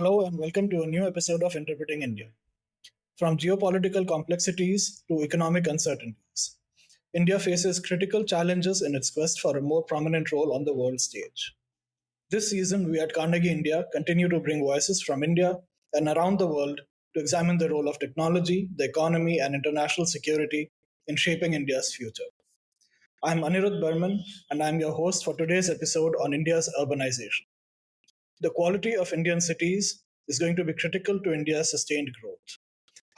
Hello and welcome to a new episode of Interpreting India. From geopolitical complexities to economic uncertainties, India faces critical challenges in its quest for a more prominent role on the world stage. This season, we at Carnegie India continue to bring voices from India and around the world to examine the role of technology, the economy, and international security in shaping India's future. I'm Anirudh Burman, and I'm your host for today's episode on India's urbanization. The quality of Indian cities is going to be critical to India's sustained growth.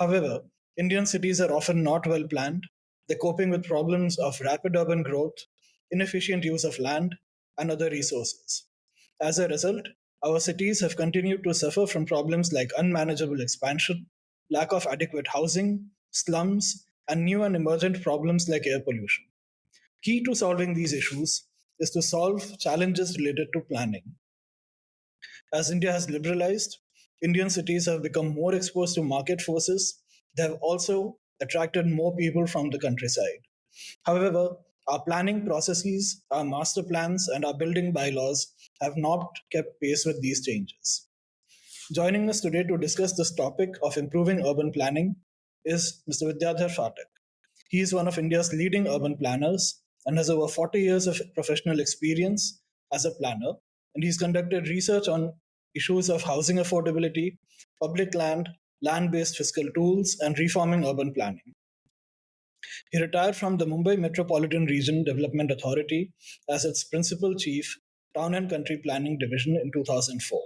However, Indian cities are often not well planned. They're coping with problems of rapid urban growth, inefficient use of land, and other resources. As a result, our cities have continued to suffer from problems like unmanageable expansion, lack of adequate housing, slums, and new and emergent problems like air pollution. Key to solving these issues is to solve challenges related to planning. As India has liberalized, Indian cities have become more exposed to market forces. They have also attracted more people from the countryside. However, our planning processes, our master plans, and our building bylaws have not kept pace with these changes. Joining us today to discuss this topic of improving urban planning is Mr. Vidyadhar Phatak. He is one of India's leading urban planners and has over 40 years of professional experience as a planner. And he's conducted research on issues of housing affordability, public land, land based fiscal tools, and reforming urban planning. He retired from the Mumbai Metropolitan Region Development Authority as its principal chief, Town and Country Planning Division in 2004.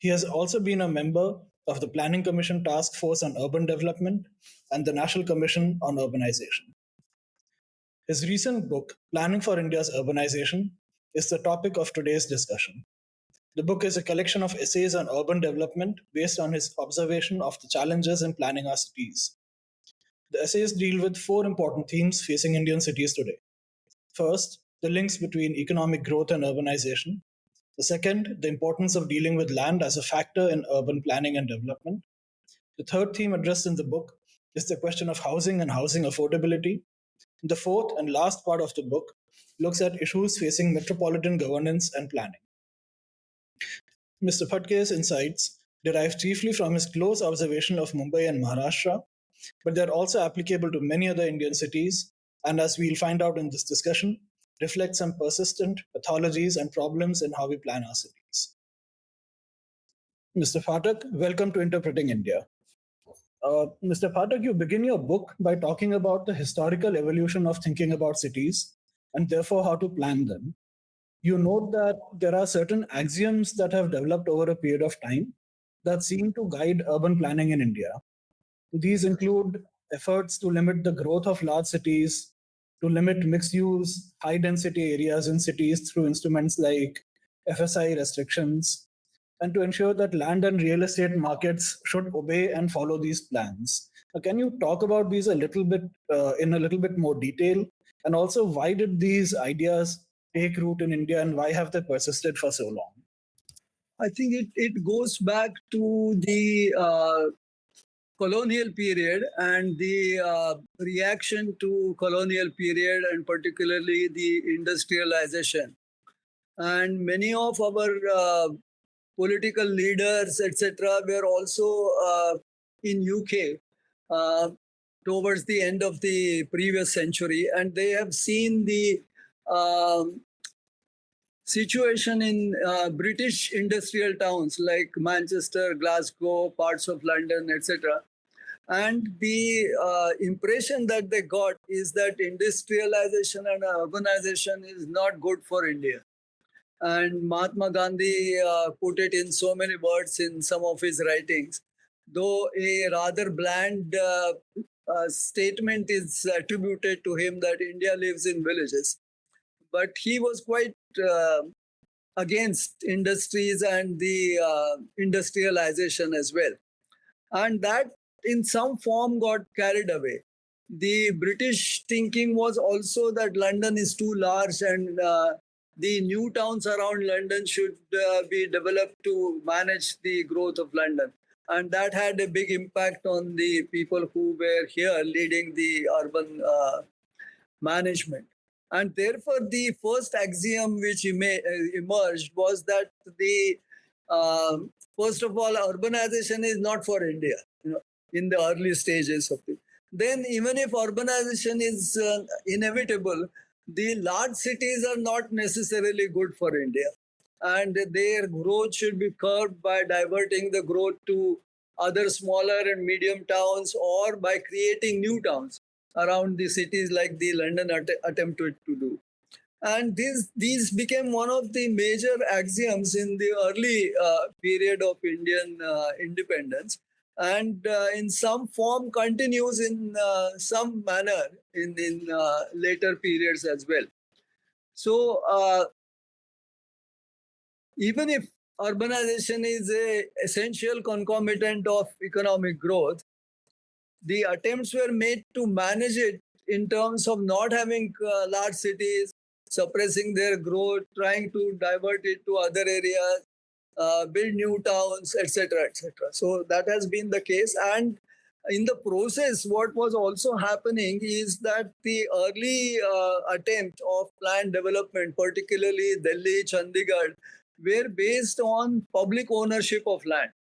He has also been a member of the Planning Commission Task Force on Urban Development and the National Commission on Urbanization. His recent book, Planning for India's Urbanization, is the topic of today's discussion. The book is a collection of essays on urban development based on his observation of the challenges in planning our cities. The essays deal with four important themes facing Indian cities today. First, the links between economic growth and urbanization. The second, the importance of dealing with land as a factor in urban planning and development. The third theme addressed in the book is the question of housing and housing affordability. The fourth and last part of the book looks at issues facing metropolitan governance and planning. Mr. Phatke's insights derive chiefly from his close observation of Mumbai and Maharashtra, but they're also applicable to many other Indian cities, and as we'll find out in this discussion, reflect some persistent pathologies and problems in how we plan our cities. Mr. Phatak, welcome to Interpreting India. Mr. Phatak, you begin your book by talking about the historical evolution of thinking about cities and therefore how to plan them. You note that there are certain axioms that have developed over a period of time that seem to guide urban planning in India. These include efforts to limit the growth of large cities, to limit mixed use, high density areas in cities through instruments like FSI restrictions, and to ensure that land and real estate markets should obey and follow these plans. Can you talk about these a little bit in a little bit more detail? And also, why did these ideas take root in India and why have they persisted for so long? I think it goes back to the colonial period and the reaction to colonial period and particularly the industrialization. And many of our political leaders, etc., were also in UK towards the end of the previous century, and they have seen the situation in British industrial towns like Manchester, Glasgow, parts of London, etc. And the impression that they got is that industrialization and urbanization is not good for India. And Mahatma Gandhi put it in so many words in some of his writings, though a rather bland statement is attributed to him that India lives in villages. But he was quite against industries and the industrialization as well. And that in some form got carried away. The British thinking was also that London is too large and the new towns around London should be developed to manage the growth of London. And that had a big impact on the people who were here leading the urban management. And therefore, the first axiom which emerged was that the first of all, urbanization is not for India, in the early stages of it. Then, even if urbanization is inevitable, the large cities are not necessarily good for India. And their growth should be curbed by diverting the growth to other smaller and medium towns, or by creating new towns around the cities like the London attempted to do. And these became one of the major axioms in the early period of Indian independence, and in some form continues in some manner in later periods as well. So even if urbanization is a essential concomitant of economic growth, the attempts were made to manage it in terms of not having large cities, suppressing their growth, trying to divert it to other areas, build new towns, etc., etc. So that has been the case. And in the process, what was also happening is that the early attempt of land development, particularly Delhi, Chandigarh, were based on public ownership of land.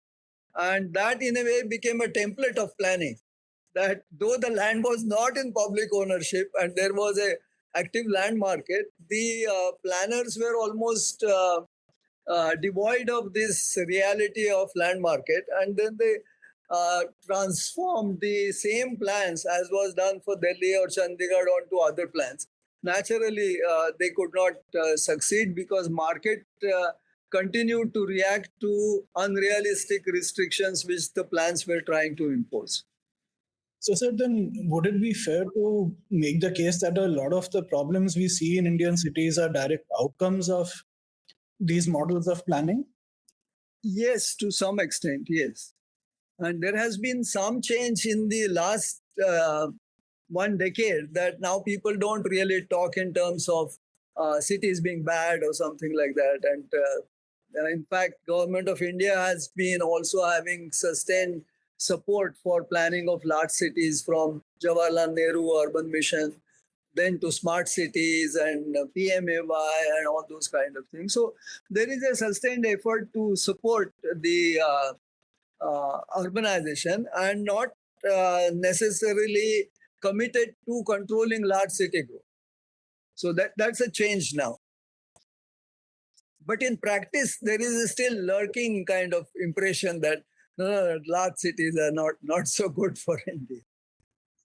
And that, in a way, became a template of planning, that though the land was not in public ownership and there was a active land market, the planners were almost devoid of this reality of land market, and then they transformed the same plans as was done for Delhi or Chandigarh onto other plans. Naturally, they could not succeed because market continued to react to unrealistic restrictions which the plans were trying to impose. So, sir, then would it be fair to make the case that a lot of the problems we see in Indian cities are direct outcomes of these models of planning? Yes, to some extent, yes. And there has been some change in the last 1 decade, that now people don't really talk in terms of cities being bad or something like that. And in fact, government of India has been also having sustained support for planning of large cities, from Jawaharlal Nehru Urban Mission, then to smart cities and PMAY and all those kind of things. So there is a sustained effort to support the urbanization, and not necessarily committed to controlling large city growth. So that's a change now. But in practice, there is a still lurking kind of impression that no, large cities are not so good for India.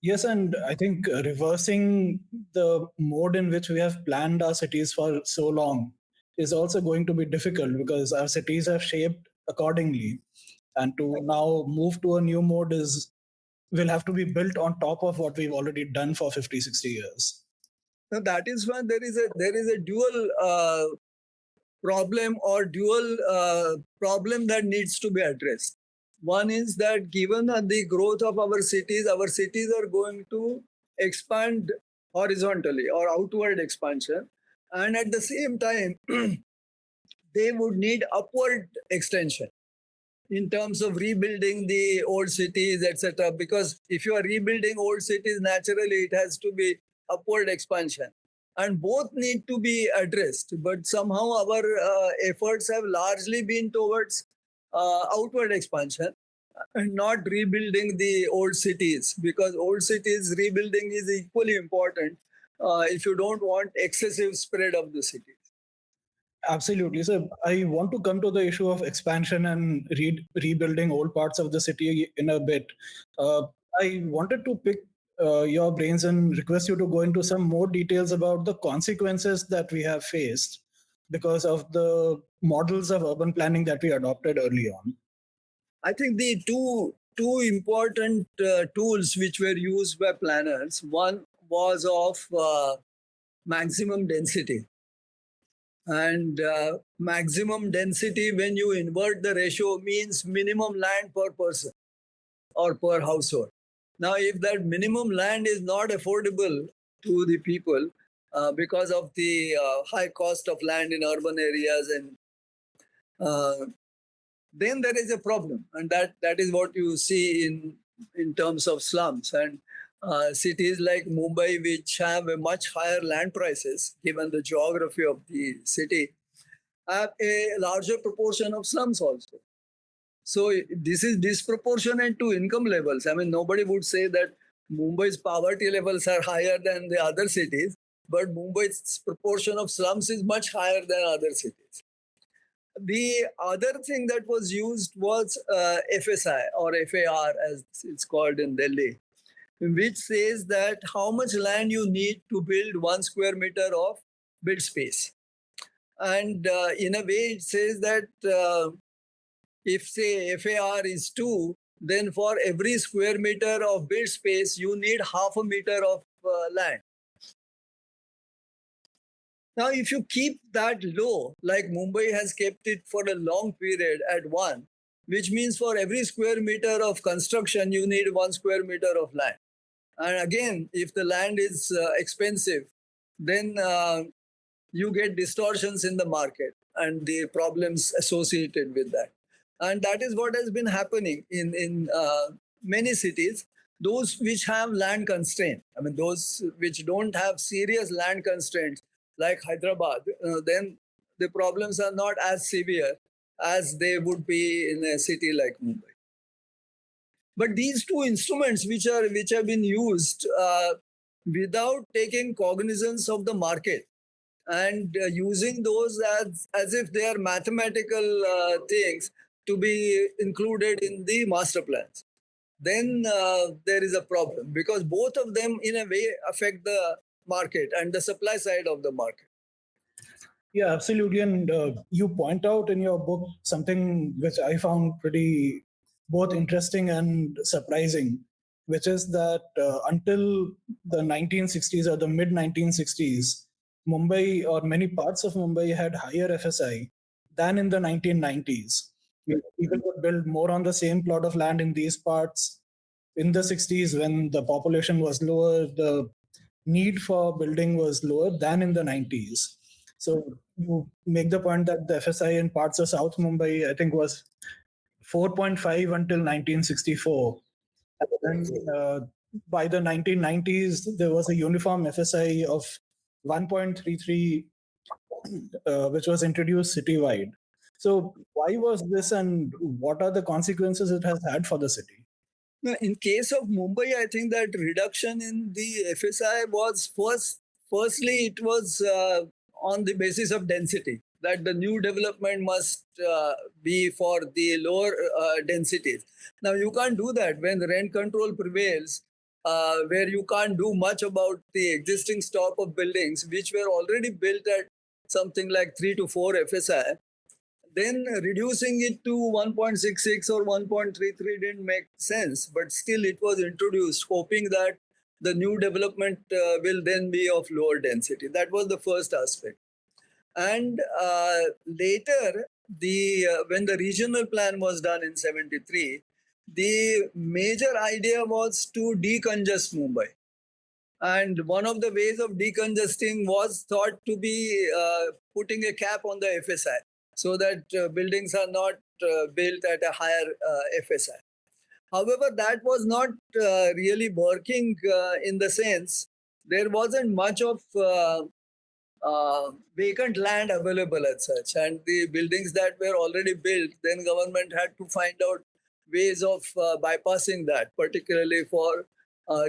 Yes, and I think reversing the mode in which we have planned our cities for so long is also going to be difficult because our cities have shaped accordingly. And to now move to a new mode is will have to be built on top of what we've already done for 50, 60 years. Now that is why there is a dual problem, or dual problem that needs to be addressed. One is that given the growth of our cities are going to expand horizontally, or outward expansion, and at the same time, they would need upward extension in terms of rebuilding the old cities, etc. Because if you are rebuilding old cities, naturally it has to be upward expansion. And both need to be addressed. But somehow our efforts have largely been towards outward expansion and not rebuilding the old cities, because old cities rebuilding is equally important if you don't want excessive spread of the cities. Absolutely. So I want to come to the issue of expansion and rebuilding old parts of the city in a bit. Uh, I wanted to pick your brains and request you to go into some more details about the consequences that we have faced because of the models of urban planning that we adopted early on. I think the two important tools which were used by planners. One was of maximum density, and maximum density, when you invert the ratio, means minimum land per person or per household. Now, if that minimum land is not affordable to the people because of the high cost of land in urban areas, and uh, then there is a problem, and that is what you see in terms of slums and cities like Mumbai, which have a much higher land prices given the geography of the city, have a larger proportion of slums also. So this is disproportionate to income levels. I mean, nobody would say that Mumbai's poverty levels are higher than the other cities, but Mumbai's proportion of slums is much higher than other cities. The other thing that was used was FSI or FAR, as it's called in Delhi, which says that how much land you need to build 1 square meter of build space. And in a way, it says that if, say, FAR is 2, then for every square meter of build space, you need half a meter of land. Now, if you keep that low, like Mumbai has kept it for a long period at 1, which means for every square meter of construction, you need 1 square meter of land. And again, if the land is expensive, then you get distortions in the market and the problems associated with that. And that is what has been happening in many cities. Those which have land constraint, I mean, those which don't have serious land constraints, like Hyderabad, then the problems are not as severe as they would be in a city like Mumbai. But these two instruments, which have been used without taking cognizance of the market and using those as if they are mathematical things to be included in the master plans, then there is a problem, because both of them in a way affect the market and the supply side of the market. Yeah, absolutely. And you point out in your book something which I found pretty both interesting and surprising, which is that until the 1960s or the mid 1960s, Mumbai or many parts of Mumbai had higher FSI than in the 1990s. People could build more on the same plot of land in these parts. In the 60s, when the population was lower, the need for building was lower than in the 90s. So you make the point that the FSI in parts of South Mumbai, I think, was 4.5 until 1964. And by the 1990s, there was a uniform FSI of 1.33, which was introduced citywide. So why was this, and what are the consequences it has had for the city? Now, in case of Mumbai, I think that reduction in the FSI was firstly, it was on the basis of density, that the new development must be for the lower densities. Now, you can't do that when the rent control prevails, where you can't do much about the existing stock of buildings, which were already built at something like 3 to 4 FSI. Then reducing it to 1.66 or 1.33 didn't make sense, but still it was introduced, hoping that the new development will then be of lower density. That was the first aspect. And later, when the regional plan was done in 73, the major idea was to decongest Mumbai. And one of the ways of decongesting was thought to be putting a cap on the FSI, so that buildings are not built at a higher FSI. However, that was not really working in the sense there wasn't much of vacant land available as such. And the buildings that were already built, then government had to find out ways of bypassing that, particularly for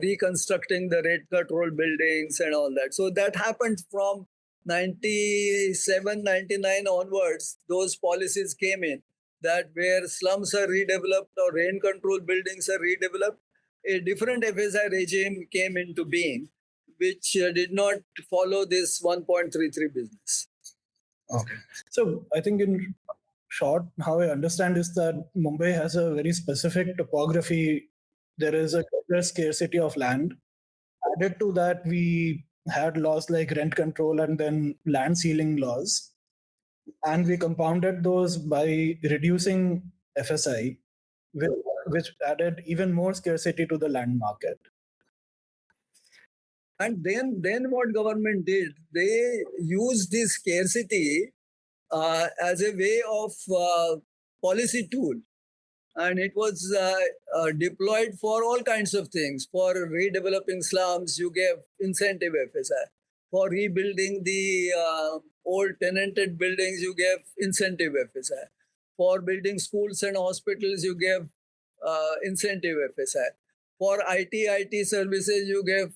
reconstructing the rent control buildings and all that. So that happened from 97, 99 onwards. Those policies came in, that where slums are redeveloped or rent control buildings are redeveloped, a different FSI regime came into being, which did not follow this 1.33 business. Okay. So I think in short, how I understand is that Mumbai has a very specific topography. There is a greater scarcity of land. Added to that, we had laws like rent control and then land ceiling laws. And we compounded those by reducing FSI, which added even more scarcity to the land market. And then what government did, they used this scarcity as a way of policy tool. And it was deployed for all kinds of things. For redeveloping slums, you gave incentive FSI. For rebuilding the old tenanted buildings, you gave incentive FSI. For building schools and hospitals, you gave incentive FSI. For IT services, you gave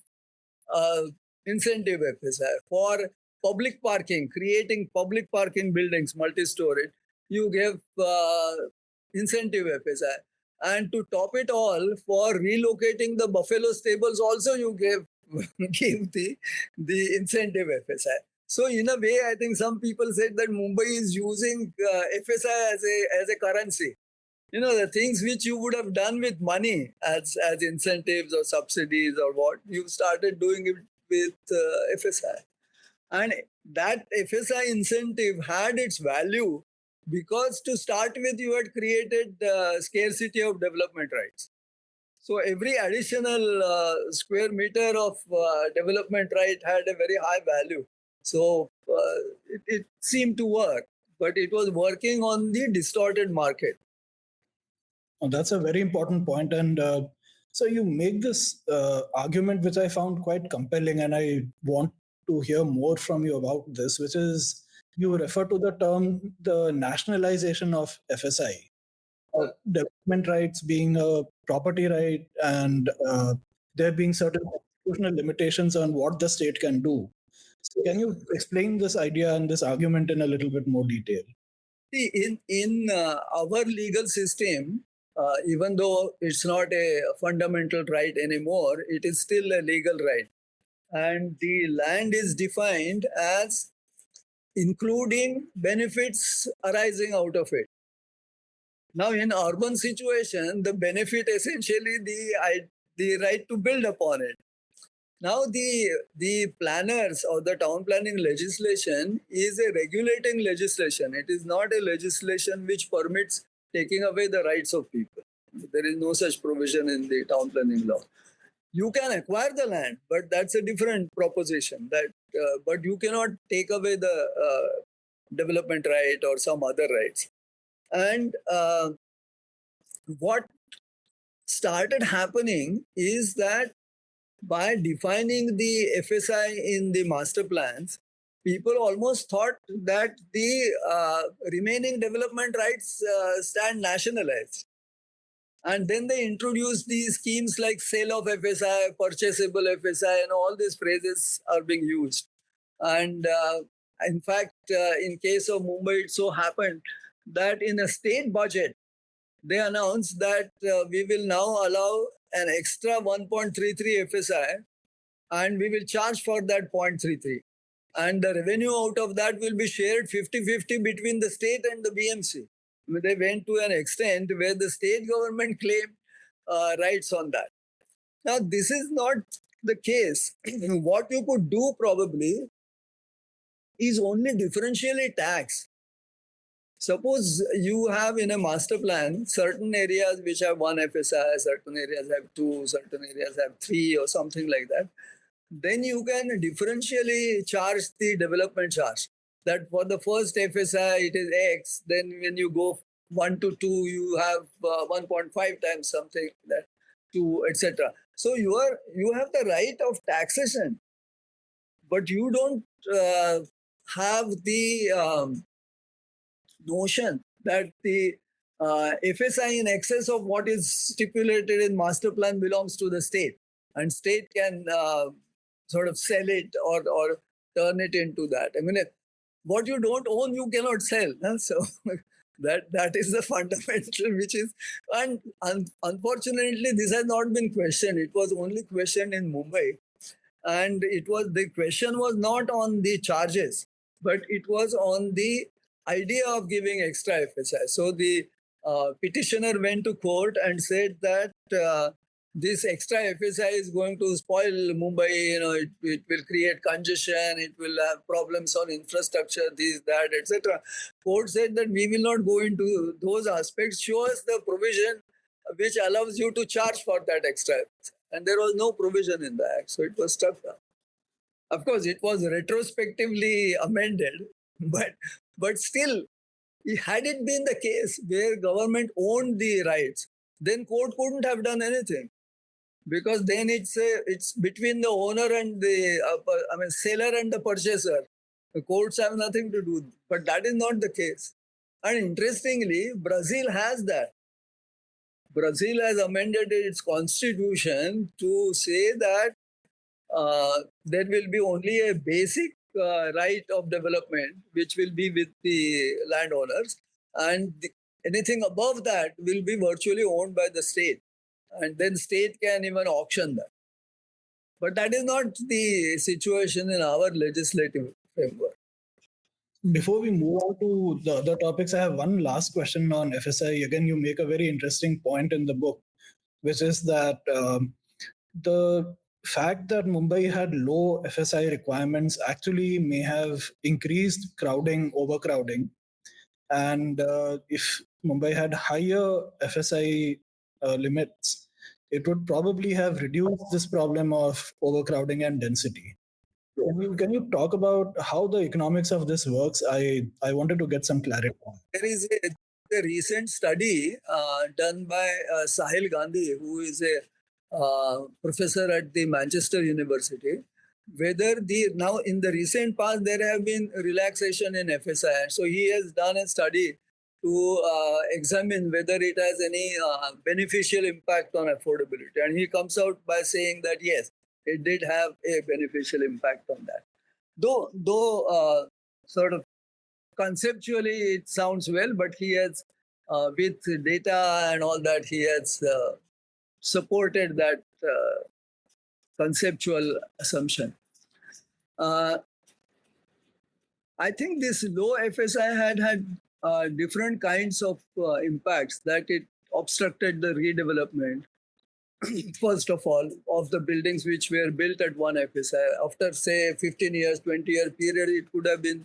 uh, incentive FSI. For public parking, creating public parking buildings, multi-story, you gave incentive FSI. And to top it all, for relocating the buffalo stables, also you gave gave the incentive FSI. So in a way, I think some people said that Mumbai is using FSI as a currency. The things which you would have done with money as incentives or subsidies or what, you started doing it with FSI. And that FSI incentive had its value because to start with, you had created scarcity of development rights. So every additional square meter of development right had a very high value. So it seemed to work, but it was working on the distorted market. Oh, that's a very important point. And so you make this argument, which I found quite compelling, and I want to hear more from you about this, which is you refer to the term the nationalization of FSI, development rights being a property right, and there being certain constitutional limitations on what the state can do. So can you explain this idea and this argument in a little bit more detail? See, in our legal system, even though it's not a fundamental right anymore, it is still a legal right. And the land is defined as including benefits arising out of it. Now, in urban situation, the benefit essentially the right to build upon it. Now, the planners or the town planning legislation is a regulating legislation. It is not a legislation which permits taking away the rights of people. There is no such provision in the town planning law. You can acquire the land, but that's a different proposition. But you cannot take away the development right or some other rights. And what started happening is that by defining the FSI in the master plans, people almost thought that the remaining development rights stand nationalized. And then they introduced these schemes like sale of FSI, purchasable FSI, and all these phrases are being used. And in fact, in case of Mumbai, it so happened that in a state budget, they announced that we will now allow an extra 1.33 FSI and we will charge for that 0.33. And the revenue out of that will be shared 50-50 between the state and the BMC. They went to an extent where the state government claimed rights on that. Now, this is not the case. What you could do probably is only differentially tax. Suppose you have in a master plan certain areas which have one FSI, certain areas have two, certain areas have three, or something like that. Then you can differentially charge the development charge. That for the first FSI it is X. Then when you go 1 to 2, you have 1.5 times something like that, 2, etc. So you have the right of taxation, but you don't have the notion that the FSI in excess of what is stipulated in master plan belongs to the state, and state can sort of sell it or turn it into that. I mean, what you don't own, you cannot sell. Huh? So that is the fundamental, which is, and unfortunately, this has not been questioned. It was only questioned in Mumbai, and the question was not on the charges, but it was on the idea of giving extra FSI. So the petitioner went to court and said that this extra FSI is going to spoil Mumbai. It will create congestion. It will have problems on infrastructure, this, that, etc. Court said that we will not go into those aspects. Show us the provision which allows you to charge for that extra FSI. And there was no provision in the act, so it was struck down. Of course, it was retrospectively amended, but still, had it been the case where government owned the rights, then court couldn't have done anything, because then it's between the owner and the seller and the purchaser. The courts have nothing to do, but that is not the case. And interestingly, Brazil has that. Brazil has amended its constitution to say that there will be only a basic right of development, which will be with the landowners, and anything above that will be virtually owned by the state, and then state can even auction that. But that is not the situation in our legislative framework. Before we move on to the other topics, I have one last question on FSI. Again, you make a very interesting point in the book, which is that the fact that Mumbai had low FSI requirements actually may have increased crowding, overcrowding. And if Mumbai had higher FSI limits, it would probably have reduced this problem of overcrowding and density. Can you talk about how the economics of this works? I wanted to get some clarity. There is a recent study done by Sahil Gandhi, who is a professor at the Manchester University. Whether now in the recent past there have been relaxation in FSI, so he has done a study to examine whether it has any beneficial impact on affordability, and he comes out by saying that yes, it did have a beneficial impact on that. Though sort of conceptually it sounds well, but he has with data and all that he has supported that conceptual assumption. I think this low FSI had different kinds of impacts, that it obstructed the redevelopment. First of all, of the buildings which were built at one FSI. After, say, 15 years, 20-year period, it could have been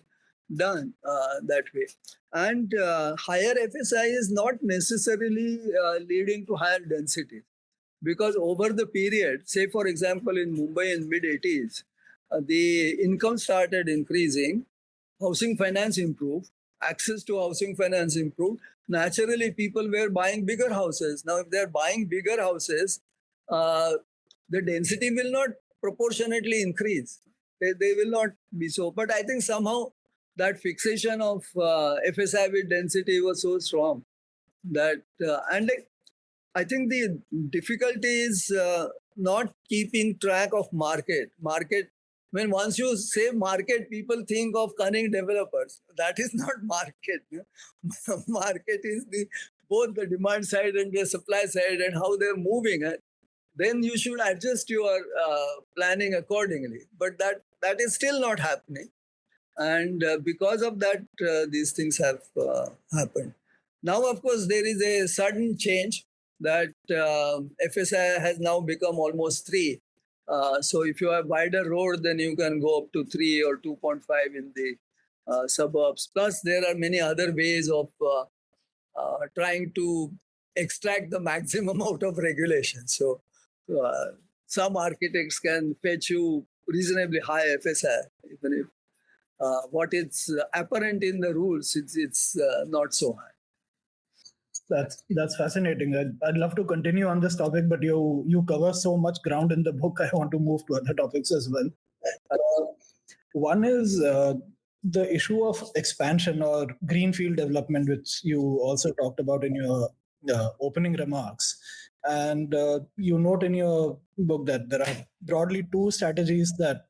done that way. And higher FSI is not necessarily leading to higher density, because over the period, say for example in Mumbai in mid-80s, the income started increasing, housing finance improved, access to housing finance improved. Naturally, people were buying bigger houses. Now, if they're buying bigger houses, the density will not proportionately increase. They will not be so. But I think somehow that fixation of FSI with density was so strong that, and I think the difficulty is not keeping track of market. When once you say market, people think of cunning developers. That is not market. Market is both the demand side and the supply side and how they're moving. Then you should adjust your planning accordingly. But that is still not happening. And because of that, these things have happened. Now, of course, there is a sudden change that FSI has now become almost 3. So if you have wider road, then you can go up to 3 or 2.5 in the suburbs. Plus, there are many other ways of trying to extract the maximum out of regulation. So some architects can fetch you reasonably high FSI, even if what is apparent in the rules, it's not so high. That's fascinating. I'd love to continue on this topic, but you cover so much ground in the book. I want to move to other topics as well. One is the issue of expansion or greenfield development, which you also talked about in your opening remarks. And you note in your book that there are broadly 2 strategies that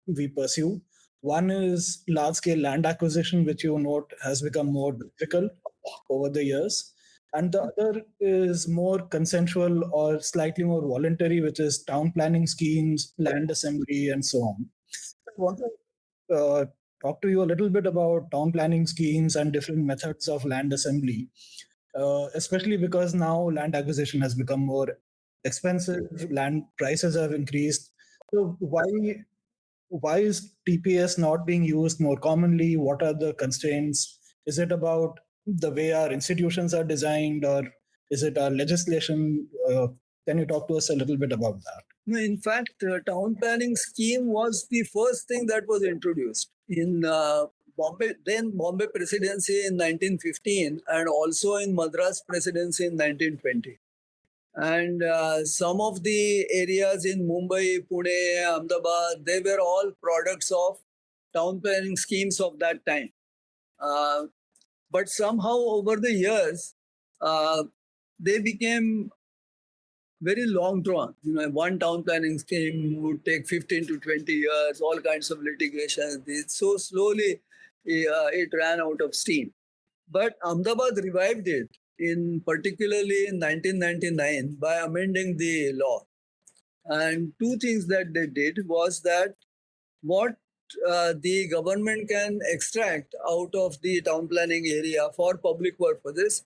we pursue. One is large-scale land acquisition, which you note has become more difficult over the years. And the other is more consensual or slightly more voluntary, which is town planning schemes, land assembly, and so on. I want to talk to you a little bit about town planning schemes and different methods of land assembly, especially because now land acquisition has become more expensive, land prices have increased. So why is TPS not being used more commonly? What are the constraints? Is it about the way our institutions are designed, or is it our legislation? Can you talk to us a little bit about that? No, in fact, town planning scheme was the first thing that was introduced in Bombay Presidency in 1915, and also in Madras Presidency in 1920. And some of the areas in Mumbai, Pune, Ahmedabad, they were all products of town planning schemes of that time. Uh, but somehow over the years, uh, they became very long drawn. One town planning scheme would take 15 to 20 years, all kinds of litigations. So slowly, it ran out of steam. But Ahmedabad revived it, in particularly in 1999, by amending the law. And two things that they did was that what the government can extract out of the town planning area for public purposes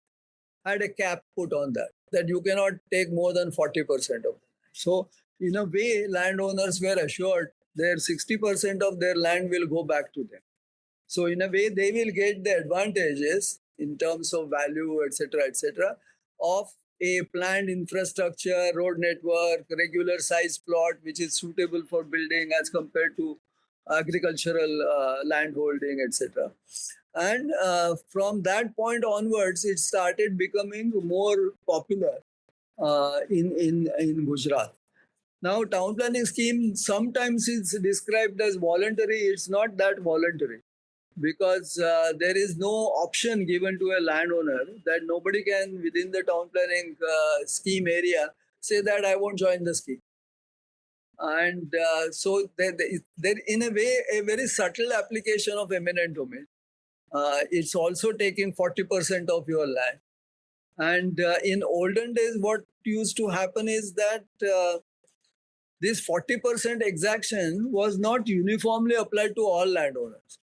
had a cap put on that you cannot take more than 40% of it. So, in a way, landowners were assured their 60% of their land will go back to them. So, in a way, they will get the advantages in terms of value, etc., of a planned infrastructure, road network, regular size plot, which is suitable for building as compared to agricultural land holding, etc. And from that point onwards, it started becoming more popular in Gujarat. Now, town planning scheme sometimes is described as voluntary. It's not that voluntary, because there is no option given to a landowner that nobody can within the town planning scheme area say that I won't join the scheme. And so there, in a way, a very subtle application of eminent domain. It's also taking 40% of your land. And in olden days, what used to happen is that this 40% exaction was not uniformly applied to all landowners.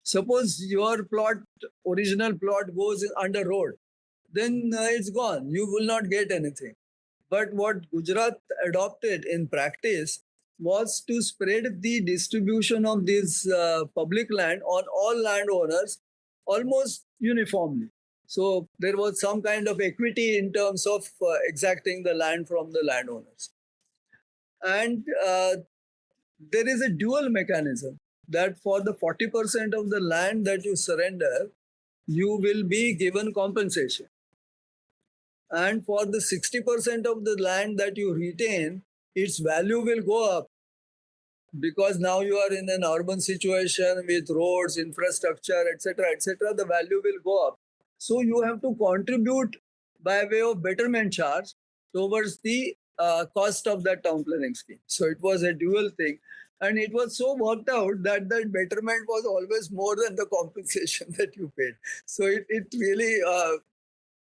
Suppose your original plot goes under road, then it's gone. You will not get anything. But what Gujarat adopted in practice was to spread the distribution of this public land on all landowners almost uniformly. So there was some kind of equity in terms of exacting the land from the landowners. And there is a dual mechanism that for the 40% of the land that you surrender, you will be given compensation. And for the 60% of the land that you retain, its value will go up, because now you are in an urban situation with roads, infrastructure, etc. The value will go up. So you have to contribute by way of betterment charge towards the cost of that town planning scheme. So it was a dual thing. And it was so worked out that that betterment was always more than the compensation that you paid. So it really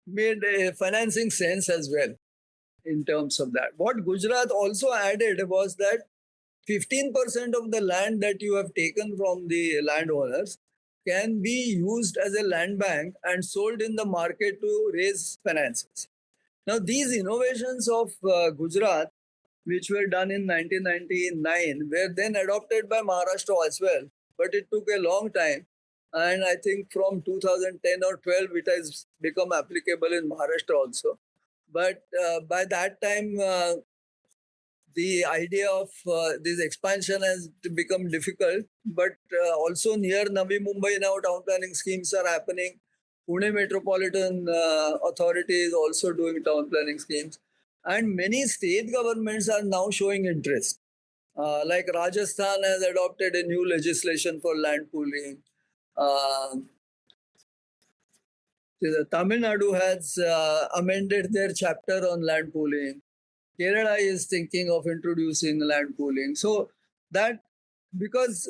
made a financing sense as well in terms of that. What Gujarat also added was that 15% of the land that you have taken from the landowners can be used as a land bank and sold in the market to raise finances. Now, these innovations of Gujarat, which were done in 1999, were then adopted by Maharashtra as well. But it took a long time. And I think from 2010 or 12, it has become applicable in Maharashtra also. But by that time, the idea of this expansion has become difficult. But also near Navi Mumbai now, town planning schemes are happening. Pune Metropolitan Authority is also doing town planning schemes. And many state governments are now showing interest. Like Rajasthan has adopted a new legislation for land pooling. Tamil Nadu has amended their chapter on land pooling. Kerala is thinking of introducing land pooling. So that, because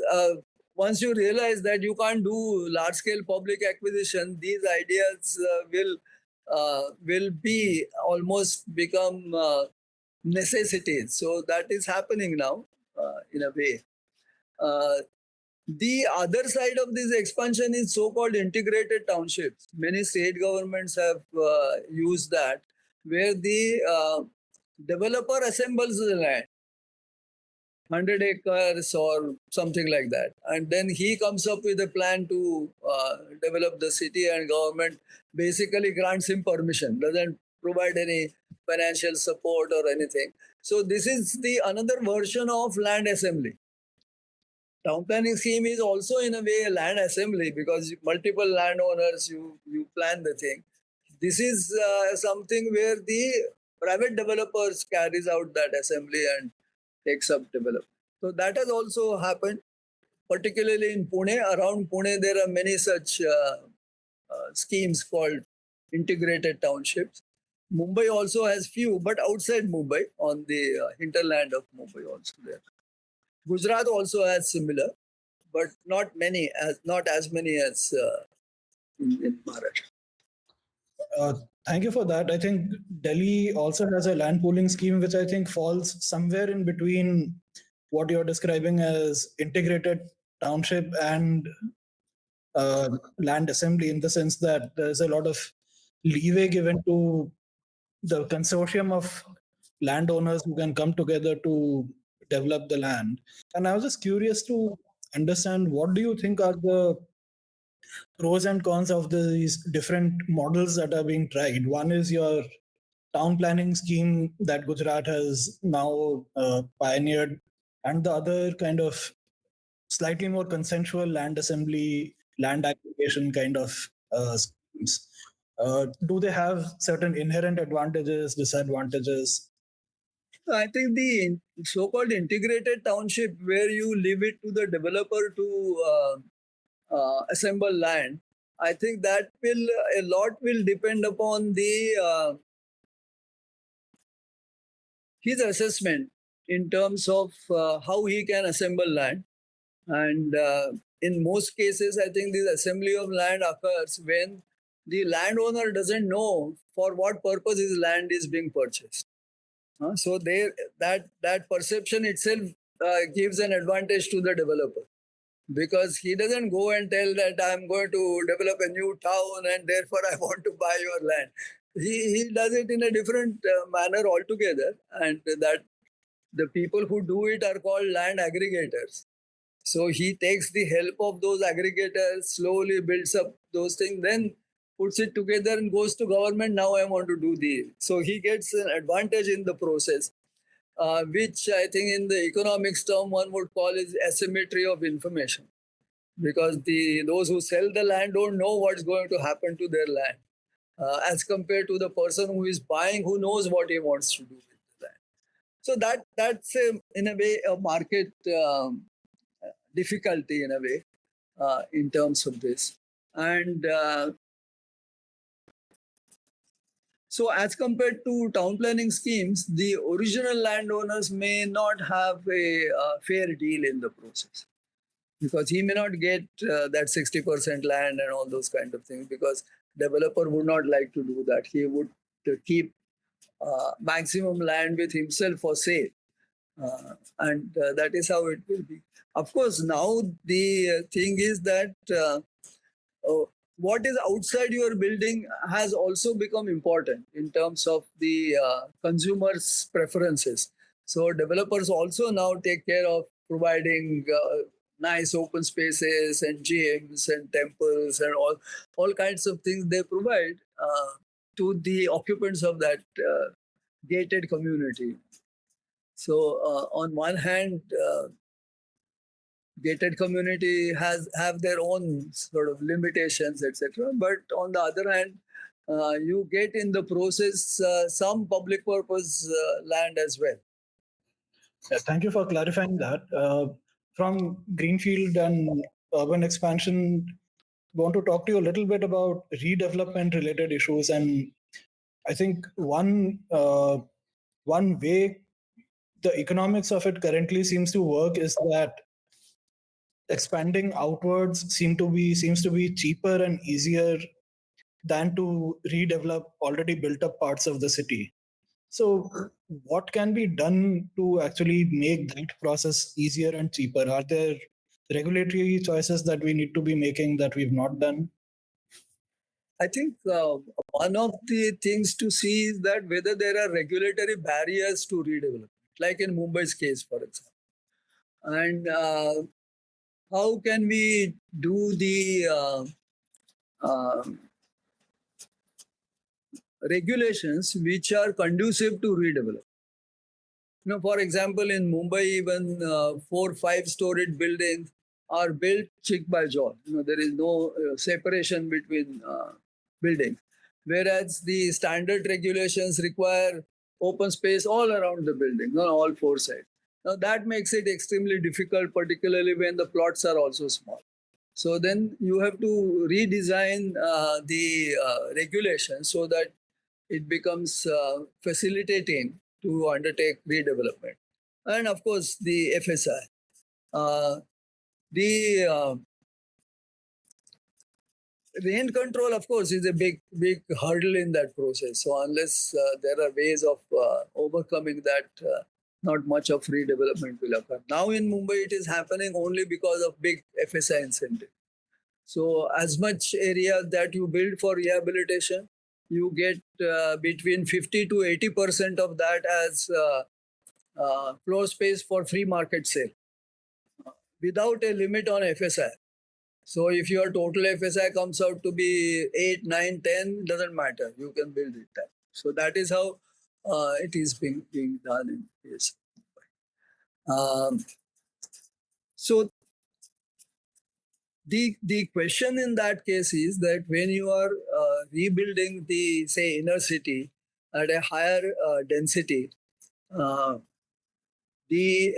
once you realize that you can't do large scale public acquisition, these ideas will be almost become necessities. So that is happening now in a way. The other side of this expansion is so-called integrated townships. Many state governments have used that, where the developer assembles the land, 100 acres or something like that. And then he comes up with a plan to develop the city, and government basically grants him permission, doesn't provide any financial support or anything. So this is the another version of land assembly. Town planning scheme is also in a way a land assembly, because multiple landowners, you plan the thing. This is something where the private developers carries out that assembly and takes up development. So that has also happened. particularly in Pune. Around Pune, there are many such schemes called integrated townships. Mumbai also has few, but outside Mumbai, on the hinterland of Mumbai, also there. Gujarat also has similar, but not as many as in Maharashtra. Uh, Thank you for that. I think Delhi also has a land pooling scheme, which I think falls somewhere in between what you're describing as integrated township and land assembly, in the sense that there's a lot of leeway given to the consortium of landowners who can come together to develop the land. And I was just curious to understand, what do you think are the pros and cons of these different models that are being tried? One is your town planning scheme that Gujarat has now pioneered, and the other kind of slightly more consensual land assembly, land aggregation kind of schemes. Do they have certain inherent advantages, disadvantages? I think the so-called integrated township, where you leave it to the developer to assemble land, I think that will a lot will depend upon the his assessment in terms of how he can assemble land. And in most cases, I think this assembly of land occurs when the landowner doesn't know for what purpose his land is being purchased. So that perception itself gives an advantage to the developer, because he doesn't go and tell that I'm going to develop a new town and therefore I want to buy your land. He does it in a different manner altogether, and that the people who do it are called land aggregators. So he takes the help of those aggregators, slowly builds up those things, then puts it together and goes to government. Now I want to do the. So he gets an advantage in the process, which I think in the economics term one would call is asymmetry of information, because those who sell the land don't know what's going to happen to their land, as compared to the person who is buying, who knows what he wants to do with the land. So that's in a way a market difficulty in a way in terms of this. And so as compared to town planning schemes, the original landowners may not have a fair deal in the process, because he may not get that 60% land and all those kind of things, because developer would not like to do that. He would keep maximum land with himself for sale. And that is how it will be. Of course, now the thing is that uh, what is outside your building has also become important in terms of the consumers' preferences. So developers also now take care of providing nice open spaces and gyms and temples and all kinds of things they provide to the occupants of that gated community. So on one hand, gated community have their own sort of limitations, etc. But on the other hand, you get in the process some public purpose land as well. Yeah, thank you for clarifying that. From Greenfield and urban expansion, I want to talk to you a little bit about redevelopment related issues. And I think one way the economics of it currently seems to work is that expanding outwards seems to be cheaper and easier than to redevelop already built up parts of the city. So, what can be done to actually make that process easier and cheaper? Are there regulatory choices that we need to be making that we've not done? I think one of the things to see is that whether there are regulatory barriers to redevelopment, like in Mumbai's case, for example. And how can we do the regulations which are conducive to redevelopment? For example, in Mumbai, even 4, 5 storied buildings are built chick by jowl. There is no separation between buildings, whereas the standard regulations require open space all around the building, on all four sides. Now that makes it extremely difficult, particularly when the plots are also small. So then you have to redesign the regulations so that it becomes facilitating to undertake redevelopment. And of course, the FSI. The rent control, of course, is a big hurdle in that process. So unless there are ways of overcoming that, not much of redevelopment will occur. Now in Mumbai, it is happening only because of big FSI incentive. So as much area that you build for rehabilitation, you get between 50 to 80% of that as floor space for free market sale without a limit on FSI. So if your total FSI comes out to be 8, 9, 10, doesn't matter. You can build it that. So that is how it is being done in this. Um, so the question in that case is that when you are rebuilding the, say, inner city at a higher density, uh, the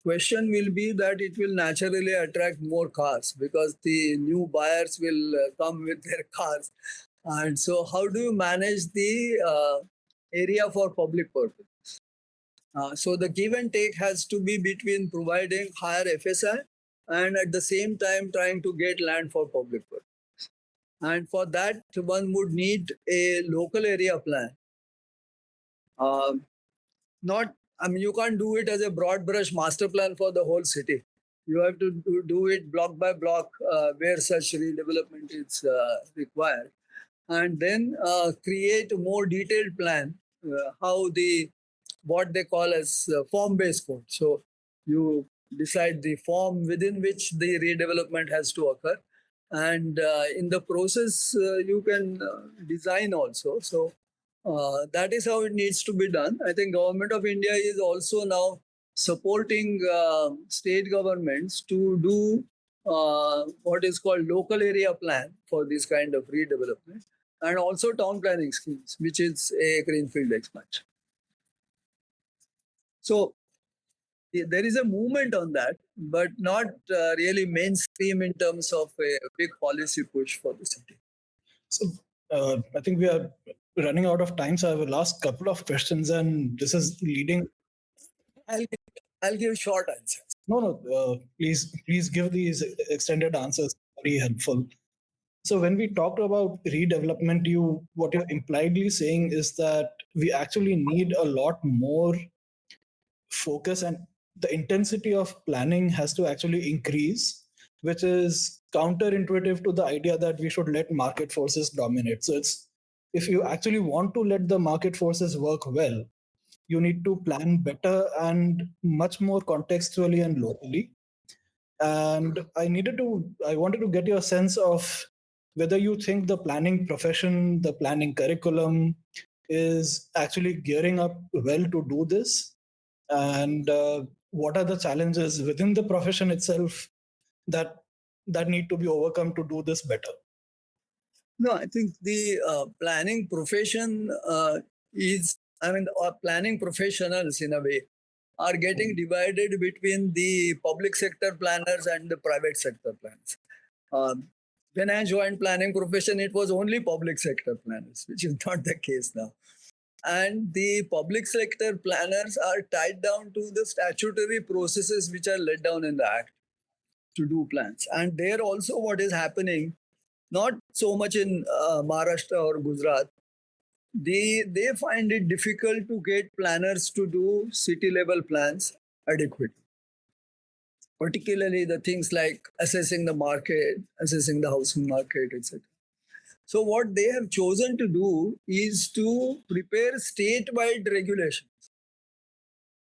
question will be that it will naturally attract more cars because the new buyers will come with their cars. And so how do you manage the area for public purpose? So the give and take has to be between providing higher FSI and at the same time trying to get land for public purpose. And for that, one would need a local area plan. Not, I mean, you can't do it as a broad brush master plan for the whole city. You have to do it block by block where such redevelopment is required. And then create a more detailed plan, how the what they call as form-based code. So you decide the form within which the redevelopment has to occur, and in the process you can design also. So that is how it needs to be done. I think Government of India is also now supporting state governments to do what is called local area plan for this kind of redevelopment, and also town planning schemes, which is a greenfield expansion. So there is a movement on that, but not really mainstream in terms of a big policy push for the city. So I think we are running out of time. So I have a last couple of questions, and this is leading. I'll give short answers. No, please give these extended answers. Very helpful. So when we talked about redevelopment, what you're impliedly saying is that we actually need a lot more focus, and the intensity of planning has to actually increase, which is counterintuitive to the idea that we should let market forces dominate. So it's, if you actually want to let the market forces work well, you need to plan better and much more contextually and locally. And I wanted to get your sense of whether you think the planning profession, the planning curriculum is actually gearing up well to do this, and what are the challenges within the profession itself that need to be overcome to do this better. No, I think the planning profession planning professionals in a way are getting divided between the public sector planners and the private sector planners. When I joined planning profession, it was only public sector planners, which is not the case now. And the public sector planners are tied down to the statutory processes which are laid down in the Act to do plans. And there also what is happening, not so much in Maharashtra or Gujarat, they find it difficult to get planners to do city level plans adequately. Particularly the things like assessing the market, assessing the housing market, etc. So what they have chosen to do is to prepare state-wide regulations.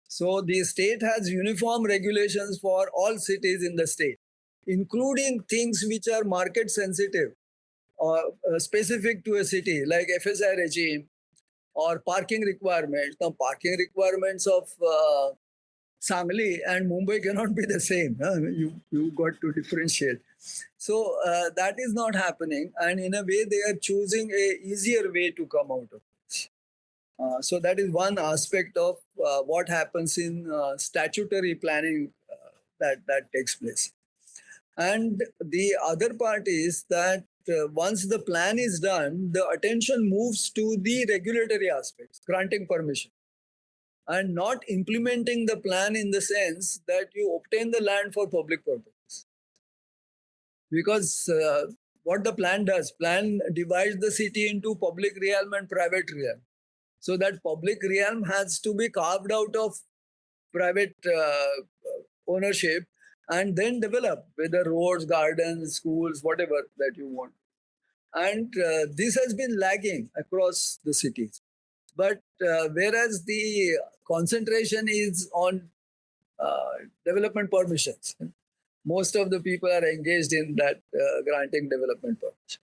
So the state has uniform regulations for all cities in the state, including things which are market sensitive or specific to a city, like FSI regime or parking requirements. Now, parking requirements of Sangli and Mumbai cannot be the same. You got to differentiate. So that is not happening, and in a way, they are choosing a easier way to come out of this. So that is one aspect of what happens in statutory planning that takes place. And the other part is that once the plan is done, the attention moves to the regulatory aspects, granting permission, and not implementing the plan in the sense that you obtain the land for public purposes. Because what the plan divides the city into public realm and private realm. So that public realm has to be carved out of private ownership and then develop, whether roads, gardens, schools, whatever that you want. And this has been lagging across the cities. But whereas the concentration is on development permissions, most of the people are engaged in that granting development permission.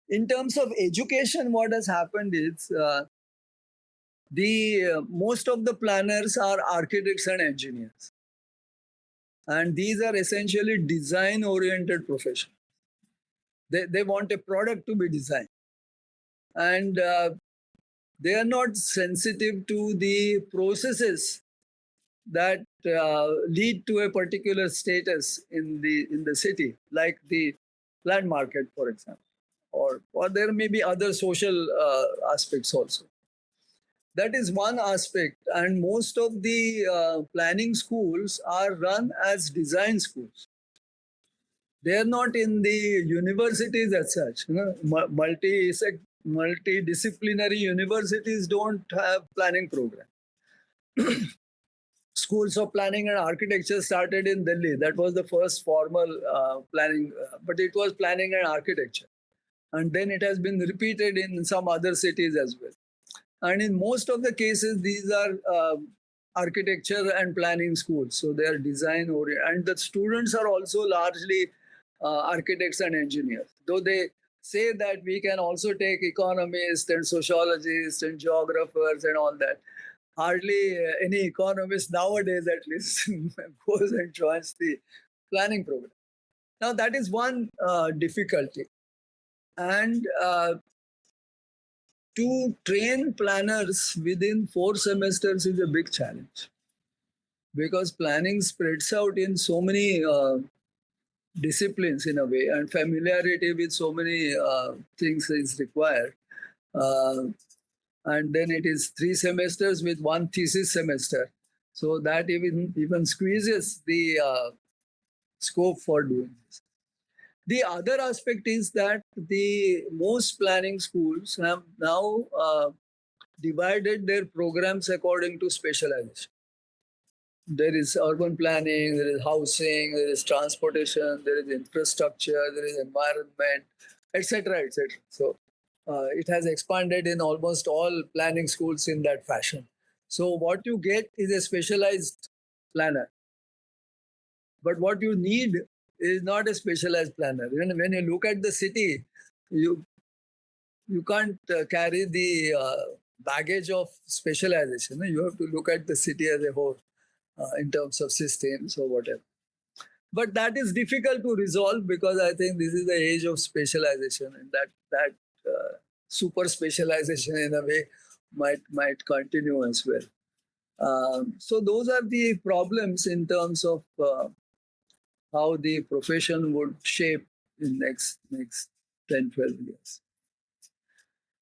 In terms of education, what has happened is the most of the planners are architects and engineers, and these are essentially design oriented professions. They want a product to be designed, and they are not sensitive to the processes that lead to a particular status in the city, like the land market, for example, or there may be other social aspects also. That is one aspect, and most of the planning schools are run as design schools. They are not in the universities as such. Multidisciplinary universities don't have planning program. Schools of planning and architecture started in Delhi. That was the first formal planning, but it was planning and architecture. And then it has been repeated in some other cities as well. And in most of the cases, these are architecture and planning schools. So they are design oriented. And the students are also largely architects and engineers. Though they say that we can also take economists and sociologists and geographers and all that. Hardly any economist nowadays, at least, goes and joins the planning program. Now, that is one difficulty. And to train planners within 4 semesters is a big challenge, because planning spreads out in so many disciplines in a way, and familiarity with so many things is required. And then it is 3 semesters with 1 thesis semester. So that even squeezes the scope for doing this. The other aspect is that the most planning schools have now divided their programs according to specialization. There is urban planning, there is housing, there is transportation, there is infrastructure, there is environment, etc., etc. So it has expanded in almost all planning schools in that fashion. So what you get is a specialized planner. But what you need is not a specialized planner. When you look at the city, you can't carry the baggage of specialization. You have to look at the city as a whole in terms of systems or whatever. But that is difficult to resolve, because I think this is the age of specialization, and that super specialization in a way might continue as well. So those are the problems in terms of how the profession would shape in next 10, 12 years.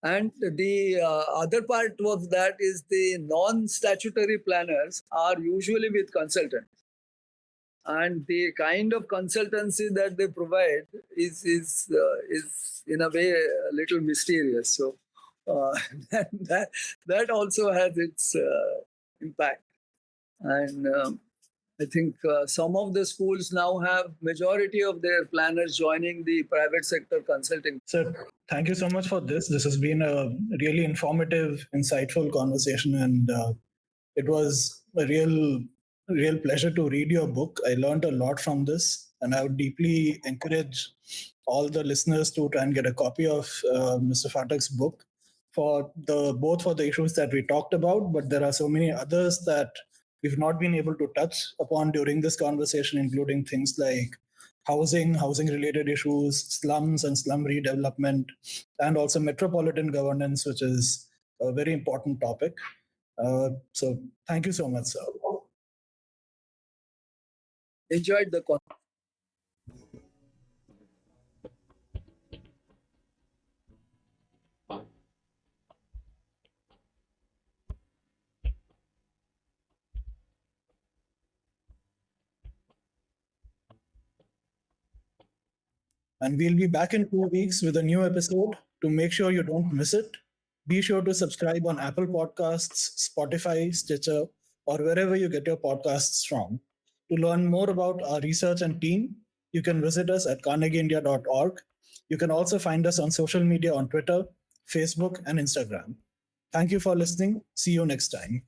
And the other part of that is the non-statutory planners are usually with consultants. And the kind of consultancy that they provide is in a way a little mysterious. So that also has its impact. And I think some of the schools now have majority of their planners joining the private sector consulting. So thank you so much for this. This has been a really informative, insightful conversation, and it was a real pleasure to read your book. I learned a lot from this, and I would deeply encourage all the listeners to try and get a copy of Mr. Phatak's book both for the issues that we talked about, but there are so many others that we've not been able to touch upon during this conversation, including things like housing related issues, slums and slum redevelopment, and also metropolitan governance, which is a very important topic. So thank you so much, sir. Enjoyed the conversation. And we'll be back in 2 weeks with a new episode. To make sure you don't miss it, be sure to subscribe on Apple Podcasts, Spotify, Stitcher, or wherever you get your podcasts from. To learn more about our research and team, you can visit us at carnegieindia.org. You can also find us on social media on Twitter, Facebook, and Instagram. Thank you for listening. See you next time.